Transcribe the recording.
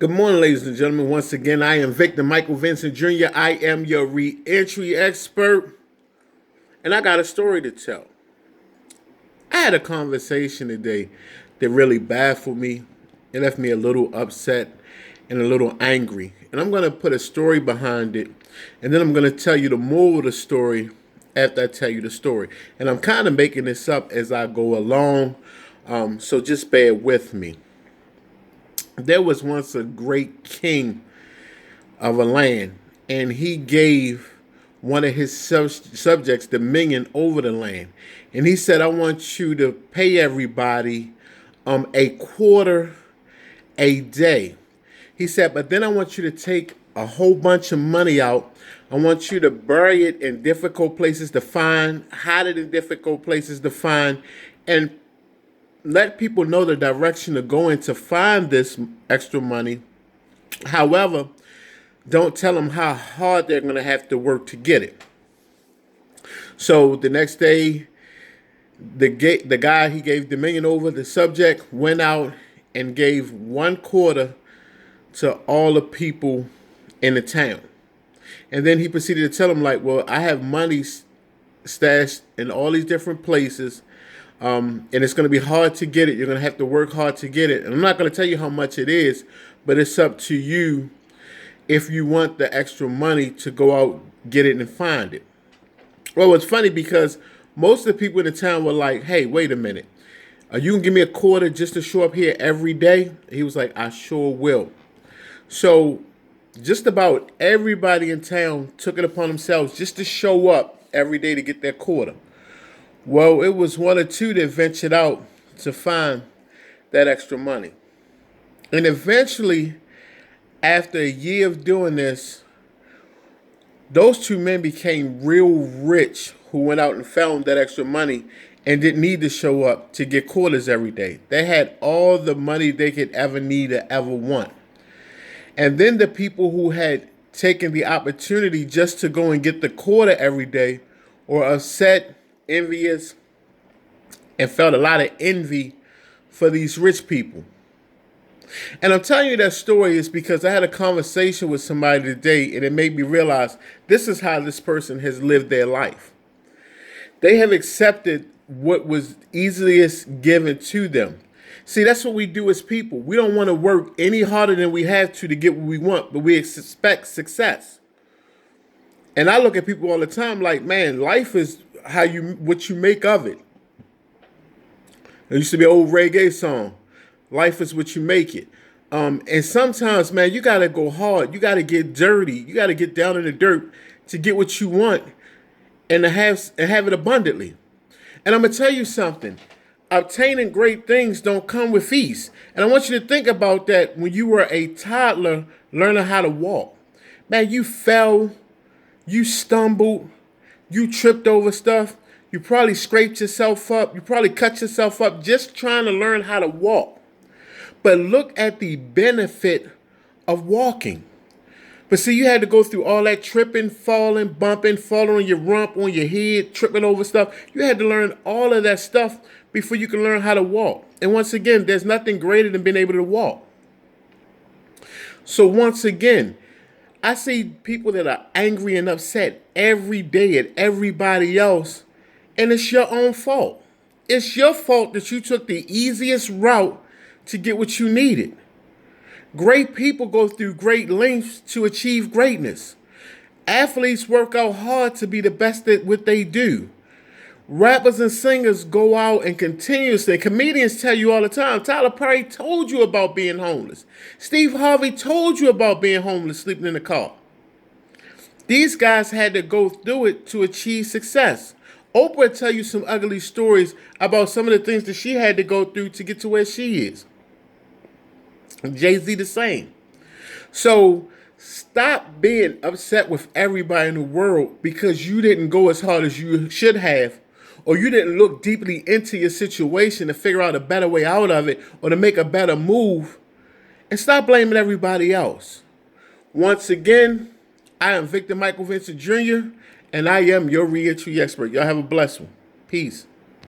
Good morning, ladies and gentlemen. Once again, I am Victor Michael Vincent Jr. I am your reentry expert, and I got a story to tell. I had a conversation today that really baffled me. It left me a little upset and a little angry. And I'm going to put a story behind it, and then I'm going to tell you the moral of the story after I tell you the story. And I'm kind of making this up as I go along, so just bear with me. There was once a great king of a land, and he gave one of his subjects dominion over the land. And he said, I want you to pay everybody a quarter a day. He said, but then I want you to take a whole bunch of money out. I want you to bury it in difficult places to find, hide it in difficult places to find, and let people know the direction to go in to find this extra money. However, don't tell them how hard they're going to have to work to get it. So the next day, the guy he gave dominion over, the subject, went out and gave one quarter to all the people in the town. And then he proceeded to tell them, like, well, I have money stashed in all these different places. And it's going to be hard to get it. You're going to have to work hard to get it. And I'm not going to tell you how much it is, but it's up to you if you want the extra money to go out, get it, and find it. Well, it's funny because most of the people in the town were like, hey, wait a minute. You can give me a quarter just to show up here every day? He was like, I sure will. So just about everybody in town took it upon themselves just to show up every day to get their quarter. Well, it was one or two that ventured out to find that extra money. And eventually, after a year of doing this, those two men became real rich who went out and found that extra money and didn't need to show up to get quarters every day. They had all the money they could ever need or ever want. And then the people who had taken the opportunity just to go and get the quarter every day were upset, envious, and felt a lot of envy for these rich people. And I'm telling you that story is because I had a conversation with somebody today, and it made me realize this is how this person has lived their life. They have accepted what was easiest given to them. See, that's what we do as people. We don't want to work any harder than we have to get what we want, but we expect success. And I look at people all the time like, man, life is what you make of it. There used to be an old reggae song. Life is what you make it. And sometimes, man, you got to go hard. You got to get dirty. You got to get down in the dirt to get what you want and to have it abundantly. And I'm going to tell you something. Obtaining great things don't come with ease. And I want you to think about that when you were a toddler learning how to walk. Man, you fell, you stumbled, you tripped over stuff. You probably scraped yourself up. You probably cut yourself up just trying to learn how to walk. But look at the benefit of walking. But see, you had to go through all that tripping, falling, bumping, falling on your rump, on your head, tripping over stuff. You had to learn all of that stuff before you can learn how to walk. And once again, there's nothing greater than being able to walk. So once again, I see people that are angry and upset every day at everybody else, and it's your own fault. It's your fault that you took the easiest route to get what you needed. Great people go through great lengths to achieve greatness. Athletes work out hard to be the best at what they do. Rappers and singers go out and continuously. Comedians tell you all the time. Tyler Perry told you about being homeless. Steve Harvey told you about being homeless, sleeping in the car. These guys had to go through it to achieve success. Oprah tell you some ugly stories about some of the things that she had to go through to get to where she is. Jay-Z the same. So stop being upset with everybody in the world because you didn't go as hard as you should have, or you didn't look deeply into your situation to figure out a better way out of it or to make a better move, and stop blaming everybody else. Once again, I am Victor Michael Vincent Jr., and I am your reentry expert. Y'all have a blessed one. Peace.